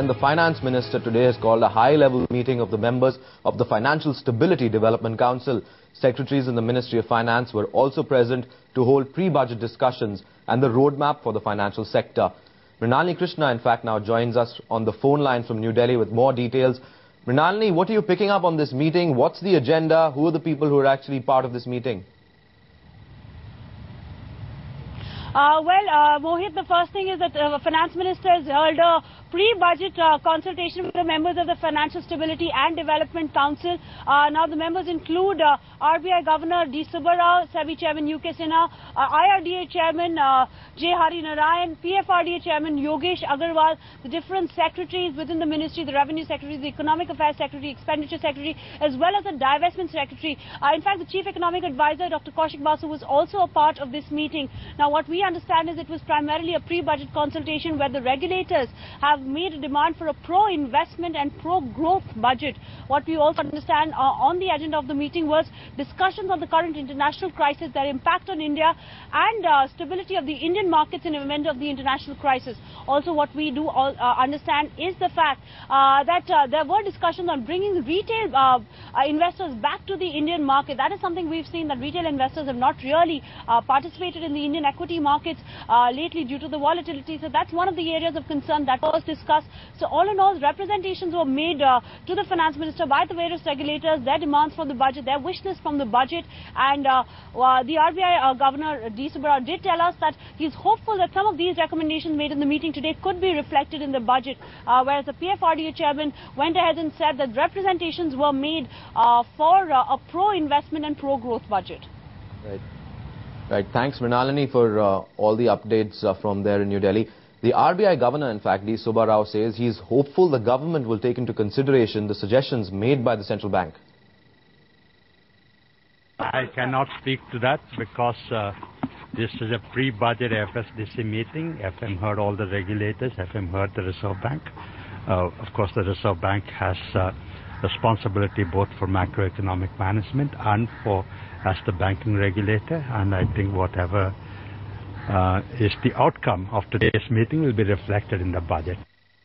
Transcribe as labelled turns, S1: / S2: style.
S1: And the Finance Minister today has called a high-level meeting of the members of the Financial Stability Development Council. Secretaries in the Ministry of Finance were also present to hold pre-budget discussions and the roadmap for the financial sector. Mrinalini Krishna, in fact, now joins us on the phone line from New Delhi with more details. Mrinalini, what are you picking up on this meeting? What's the agenda? Who are the people who are actually part of this meeting?
S2: Mohit, the first thing is that the Finance Minister has held a pre-budget consultation with the members of the Financial Stability and Development Council. Now the members include RBI Governor D. Subba Rao, SEBI Chairman U.K. Sinha, IRDA Chairman J. Hari Narayan, PFRDA Chairman Yogesh Agarwal, the different secretaries within the ministry, the Revenue Secretary, the Economic Affairs Secretary, Expenditure Secretary, as well as the Divestment Secretary. In fact, the Chief Economic Advisor, Dr. Kaushik Basu, was also a part of this meeting. Now, what we understand is it was primarily a pre-budget consultation where the regulators have made a demand for a pro-investment and pro-growth budget. What we also understand on the agenda of the meeting was discussions on the current international crisis, their impact on India, and stability of the Indian markets in the event of the international crisis. Also, what we do understand is the fact that there were discussions on bringing retail investors back to the Indian market. That is something we've seen, that retail investors have not really participated in the Indian equity markets lately due to the volatility. So that's one of the areas of concern that was discussed. So all in all, representations were made to the Finance Minister by the various regulators, their demands from the budget, their wish list from the budget, and the RBI Governor D. Subba Rao did tell us that he's hopeful that some of these recommendations made in the meeting today could be reflected in the budget, whereas the PFRDA Chairman went ahead and said that representations were made for a pro-investment and pro-growth budget.
S1: Right. Thanks, Mrinalini, for all the updates from there in New Delhi. The RBI Governor, in fact, D. Subba Rao, says he's hopeful the government will take into consideration the suggestions made by the central bank.
S3: I cannot speak to that because this is a pre-budget FSDC meeting. FM heard all the regulators. FM heard the Reserve Bank. Of course, the Reserve Bank has responsibility both for macroeconomic management and as the banking regulator. And I think whatever is the outcome of today's meeting will be reflected in the budget.